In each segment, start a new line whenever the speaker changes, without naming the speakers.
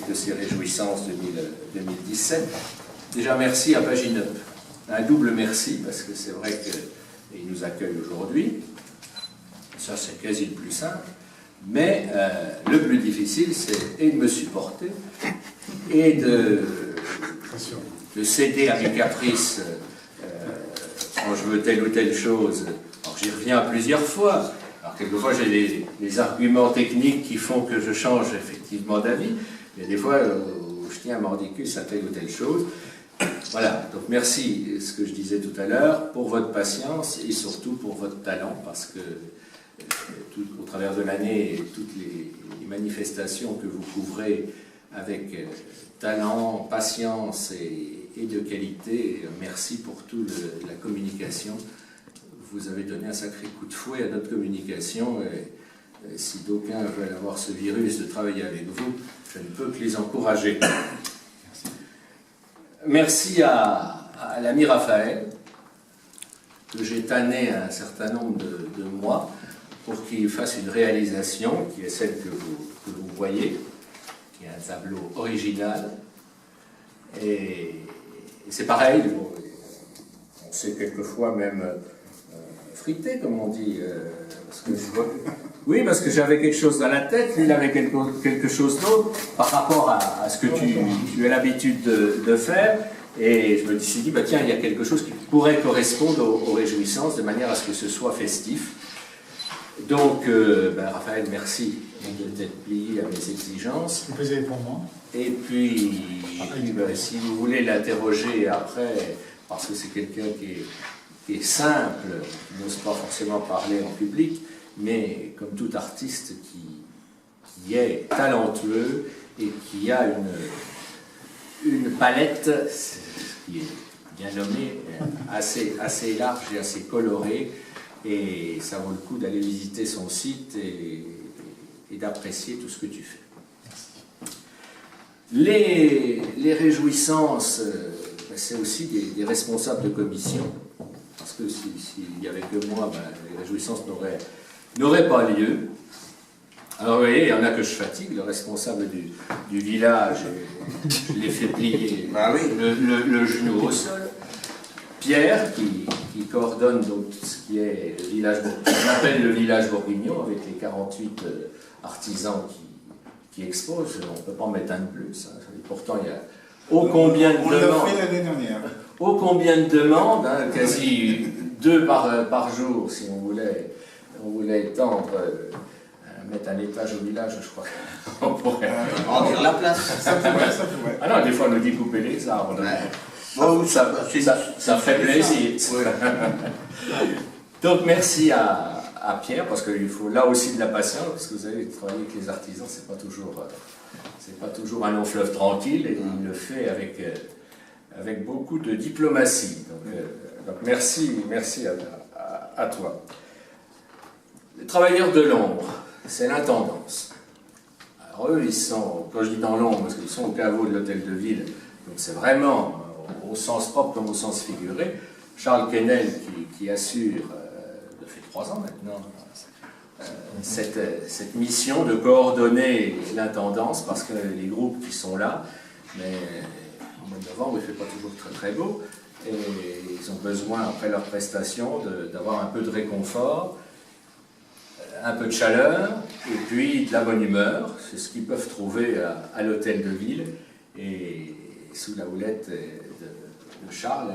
de ces réjouissances 2017. Déjà, merci à Pagineup. Un double merci, parce que c'est vrai qu'il nous accueille aujourd'hui. Ça, c'est quasi le plus simple. Mais le plus difficile, c'est et de me supporter, et de céder à mes caprices quand je veux telle ou telle chose. Alors, j'y reviens plusieurs fois. Alors, quelquefois, j'ai des arguments techniques qui font que je change effectivement d'avis. Il y a des fois où je tiens à mordicus à telle ou telle chose. Voilà, donc merci, ce que je disais tout à l'heure, pour votre patience et surtout pour votre talent, parce que au travers de l'année, toutes les manifestations que vous couvrez avec talent, patience et de qualité, merci pour toute la communication. Vous avez donné un sacré coup de fouet à notre communication, et si d'aucuns veulent avoir ce virus de travailler avec vous, je ne peux que les encourager. Merci à l'ami Raphaël, que j'ai tanné un certain nombre de mois pour qu'il fasse une réalisation qui est celle que vous voyez, qui est un tableau original. Et c'est pareil, on s'est quelquefois même frité, comme on dit. Oui, parce que j'avais quelque chose dans la tête, lui il avait quelque chose d'autre par rapport à ce que tu as l'habitude de faire. Et je me suis dit, bah, tiens, il y a quelque chose qui pourrait correspondre aux réjouissances de manière à ce que ce soit festif. Donc, Raphaël, merci d'être plié à mes exigences.
C'est plaisir pour moi.
Et puis si vous voulez l'interroger après, parce que c'est quelqu'un qui est simple, qui n'ose pas forcément parler en public, mais comme tout artiste qui est talentueux et qui a une palette qui est bien nommée, assez large et assez colorée, et ça vaut le coup d'aller visiter son site et d'apprécier tout ce que tu fais. Les réjouissances, c'est aussi des responsables de commission, parce que s'il n'y avait que moi, les réjouissances n'auraient pas lieu. Alors vous voyez, il y en a que je fatigue, le responsable du village, je l'ai fait plier le genou au sol. Pierre, qui coordonne donc tout ce qui est le village, on appelle le village bourguignon, avec les 48 artisans qui exposent. On ne peut pas en mettre un de plus. Hein. Et pourtant, il y a ô combien de demandes.
On l'a fait l'année dernière.
Ô combien de demandes, hein, quasi 2 par jour, si on voulait étendre, mettre un étage au village, je crois qu'on pourrait remplir la place.
Ça pourrait.
Ah non, des fois, on nous dit couper les arbres. Ouais. Bon, ça fait plaisir. Ouais. Donc, merci à Pierre, parce qu'il faut là aussi de la patience, parce que vous savez, travailler avec les artisans, c'est pas toujours un long fleuve tranquille, et il le fait avec beaucoup de diplomatie. Donc merci à toi. Les travailleurs de l'ombre, c'est l'intendance. Alors eux, ils sont, quand je dis dans l'ombre, parce qu'ils sont au caveau de l'hôtel de ville, donc c'est vraiment au sens propre comme au sens figuré. Charles Quesnel qui assure, depuis 3 ans maintenant, cette mission de coordonner l'intendance, parce que les groupes qui sont là, mais au mois de novembre, il ne fait pas toujours très très beau, et ils ont besoin, après leur prestation, d'avoir un peu de réconfort, un peu de chaleur, et puis de la bonne humeur. C'est ce qu'ils peuvent trouver à l'hôtel de ville, et sous la houlette de Charles,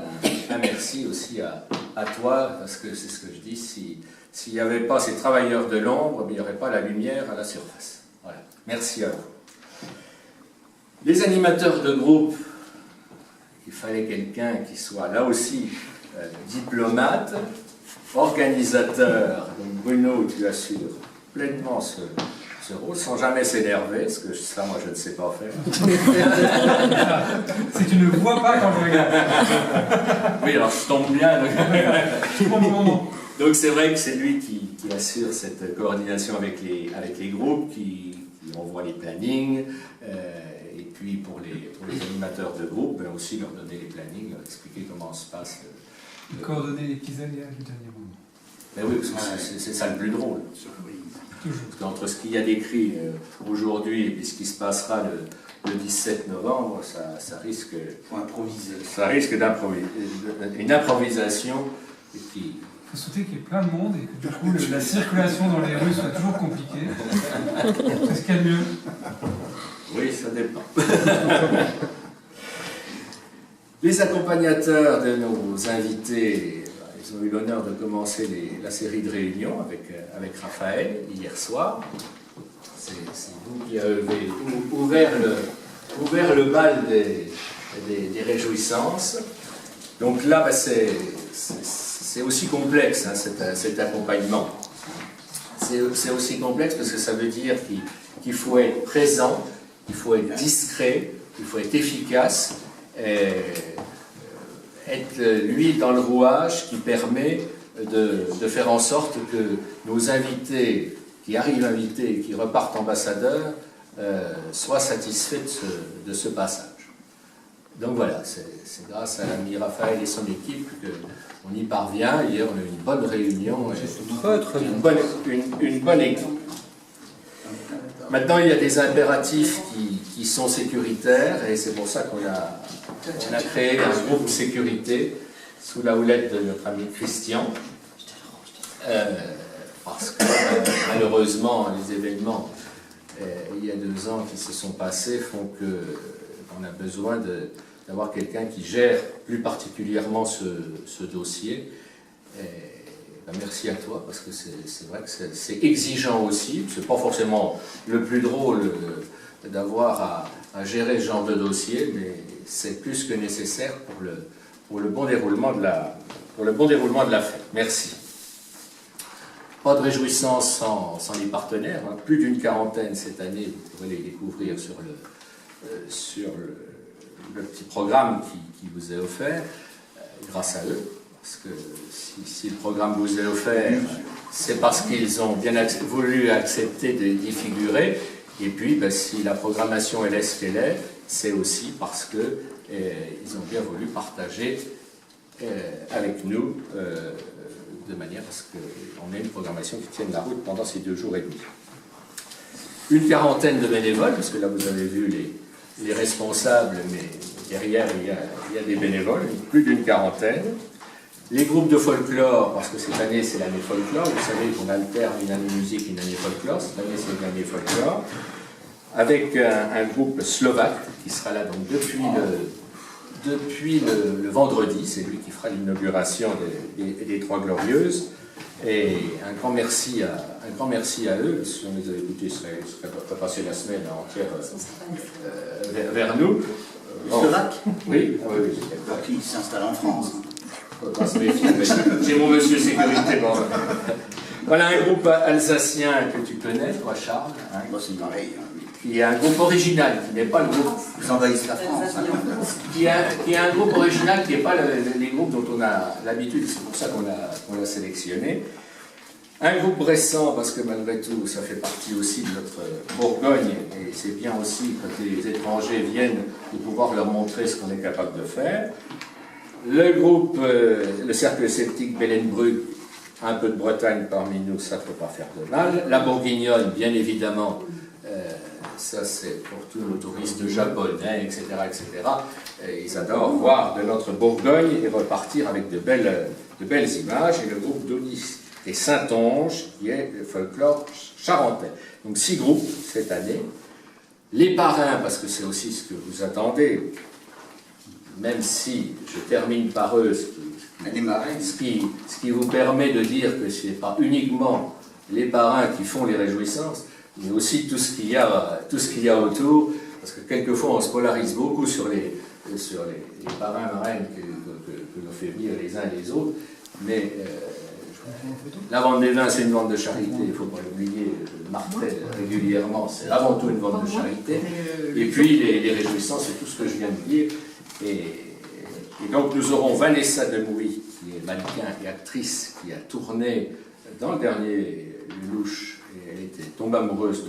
un merci aussi à toi, parce que c'est ce que je dis, s'il n'y avait pas ces travailleurs de l'ombre, il n'y aurait pas la lumière à la surface. Voilà. Merci à vous. Les animateurs de groupe, il fallait quelqu'un qui soit là aussi diplomate, organisateur. Donc Bruno, tu assures pleinement ce rôle, sans jamais s'énerver, parce que ça, moi, je ne sais pas faire.
Si tu ne vois pas quand je regarde.
Oui, alors je tombe bien. Donc c'est vrai que c'est lui qui assure cette coordination avec les groupes, qui envoie les plannings, et puis pour les animateurs de groupe, ben aussi leur donner les plannings, leur expliquer comment se passe.
Coordonner les petits alliages du dernier moment.
Ben oui, parce que c'est ça le plus drôle. Parce qu'entre ce qu'il y a d'écrit aujourd'hui et ce qui se passera le 17 novembre, ça risque d'improviser. Une improvisation qui...
Il faut souhaiter qu'il y ait plein de monde et que du coup la circulation dans les rues soit toujours compliquée. Est-ce qu'il y a mieux?
Oui, ça dépend. Les accompagnateurs de nos invités, ils ont eu l'honneur de commencer la série de réunions avec Raphaël hier soir. C'est vous qui avez ouvert le bal des réjouissances. Donc là, c'est aussi complexe, hein, cet accompagnement. C'est aussi complexe parce que ça veut dire qu'il faut être présent, il faut être discret, il faut être efficace, être l'huile dans le rouage qui permet de faire en sorte que nos invités, qui arrivent invités et qui repartent ambassadeurs, soient satisfaits de ce passage. Donc voilà, c'est grâce à l'ami Raphaël et son équipe qu'on y parvient. Hier, on a eu une bonne réunion, une bonne équipe. Maintenant, il y a des impératifs qui sont sécuritaires et c'est pour ça qu'on a créé un groupe sécurité sous la houlette de notre ami Christian. Parce que malheureusement, les événements il y a 2 ans qui se sont passés font qu'on a besoin d'avoir quelqu'un qui gère plus particulièrement ce dossier. Merci à toi, parce que c'est vrai que c'est exigeant aussi. C'est pas forcément le plus drôle d'avoir à gérer ce genre de dossier, mais c'est plus que nécessaire pour le bon déroulement de la fête. Merci. Pas de réjouissance sans les partenaires, hein. Plus d'une 40aine cette année, vous pourrez les découvrir sur le petit programme qui vous est offert, grâce à eux. Parce que si le programme vous est offert, c'est parce qu'ils ont bien voulu accepter d'y figurer. Et puis, si la programmation est ce qu'elle est, c'est aussi parce qu'ils ont bien voulu partager avec nous, de manière à ce qu'on ait une programmation qui tienne la route pendant ces 2 jours et demi. Une 40aine de bénévoles, parce que là vous avez vu les responsables, mais derrière il y a des bénévoles, plus d'une 40aine. Les groupes de folklore, parce que cette année c'est l'année folklore, vous savez qu'on alterne une année musique et une année folklore, cette année c'est une année folklore, avec un groupe slovaque qui sera là donc depuis le vendredi, c'est lui qui fera l'inauguration des Trois Glorieuses, et un grand merci à eux, parce que si on les avait écoutés, ils seraient passés la semaine entière vers nous.
Slovaque?
Oui,
Qui s'installe en France.
J'ai mon monsieur sécurité. Bon. Voilà un groupe alsacien que tu connais, toi Charles.
Hein, c'est pareil.
Qui est un groupe original, qui n'est pas le groupe.
Vous envahissez la France.
Qui est un groupe original, qui n'est pas les groupes dont on a l'habitude, c'est pour ça qu'on l'a sélectionné. Un groupe récent, parce que malgré tout, ça fait partie aussi de notre Bourgogne, et c'est bien aussi quand les étrangers viennent de pouvoir leur montrer ce qu'on est capable de faire. Le groupe, le Cercle Celtique Bellenbrugge, un peu de Bretagne parmi nous, ça ne peut pas faire de mal. La Bourguignonne, bien évidemment, ça c'est pour tous nos touristes japonais, etc., etc. Et ils adorent voir de notre Bourgogne et repartir avec de belles images. Et le groupe d'Aunis et Saintonge, qui est le folklore charentais. Donc 6 groupes cette année. Les parrains, parce que c'est aussi ce que vous attendez, même si je termine par eux, ce qui vous permet de dire que ce n'est pas uniquement les parrains qui font les réjouissances, mais aussi tout ce qu'il y a autour, parce que quelquefois on se polarise beaucoup sur les parrains marraines que l'on fait venir les uns et les autres, mais la vente des vins c'est une vente de charité, il ne faut pas l'oublier, je le martèle régulièrement, c'est avant tout une vente de charité, et puis les réjouissances c'est tout ce que je viens de dire, et donc nous aurons Vanessa Demouy, qui est mannequin et actrice, qui a tourné dans le dernier Lelouch, et elle était tombée amoureuse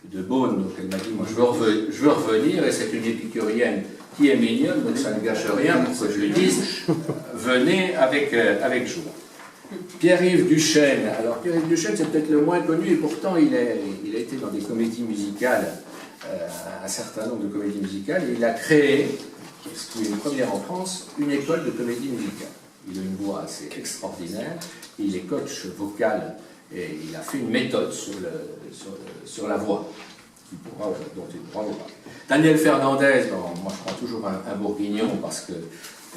de Beaune, donc elle m'a dit, moi je veux revenir, et c'est une épicurienne qui est mignonne, donc ça ne gâche rien pour que je lui dise, venez avec joie. Pierre-Yves Duchesne. Alors Pierre-Yves Duchesne, c'est peut-être le moins connu, et pourtant il a été dans des comédies musicales, un certain nombre de comédies musicales, et il a créé, ce qui est une première en France, une école de comédie musicale. Il a une voix assez extraordinaire, il est coach vocal, et il a fait une méthode sur la voix, dont il pourra vous parler. Daniel Fernandez, moi je prends toujours un bourguignon, parce que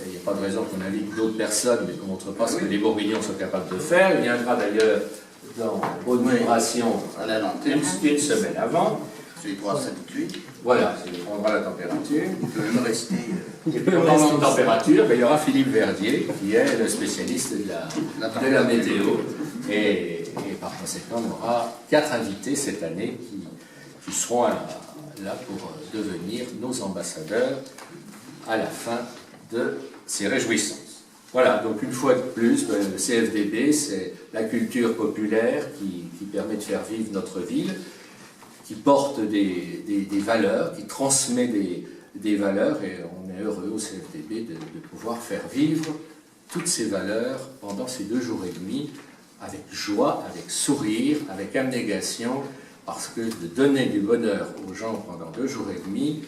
il n'y a pas de raison qu'on invite d'autres personnes, mais qu'on ne montre pas ce que les bourguignons sont capables de faire. Il viendra d'ailleurs dans Bonne Vibration
À la lanterne.
une semaine avant.
Il pourra s'habituer.
Voilà, il prendra la température.
Il peut même rester.
Et puis en parlant de température, il y aura Philippe Verdier, qui est le spécialiste de la météo. Et par conséquent, on aura 4 invités cette année qui seront là pour devenir nos ambassadeurs à la fin de ces réjouissances. Voilà, donc une fois de plus, le CFDB, c'est la culture populaire qui permet de faire vivre notre ville, qui porte des valeurs, qui transmet des valeurs, et on est heureux au CFDB de pouvoir faire vivre toutes ces valeurs pendant ces 2 jours et demi, avec joie, avec sourire, avec abnégation, parce que de donner du bonheur aux gens pendant 2 jours et demi,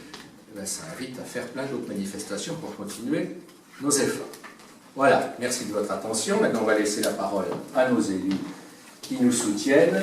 ça invite à faire plein d'autres manifestations pour continuer nos efforts. Voilà, merci de votre attention. Maintenant, on va laisser la parole à nos élus qui nous soutiennent.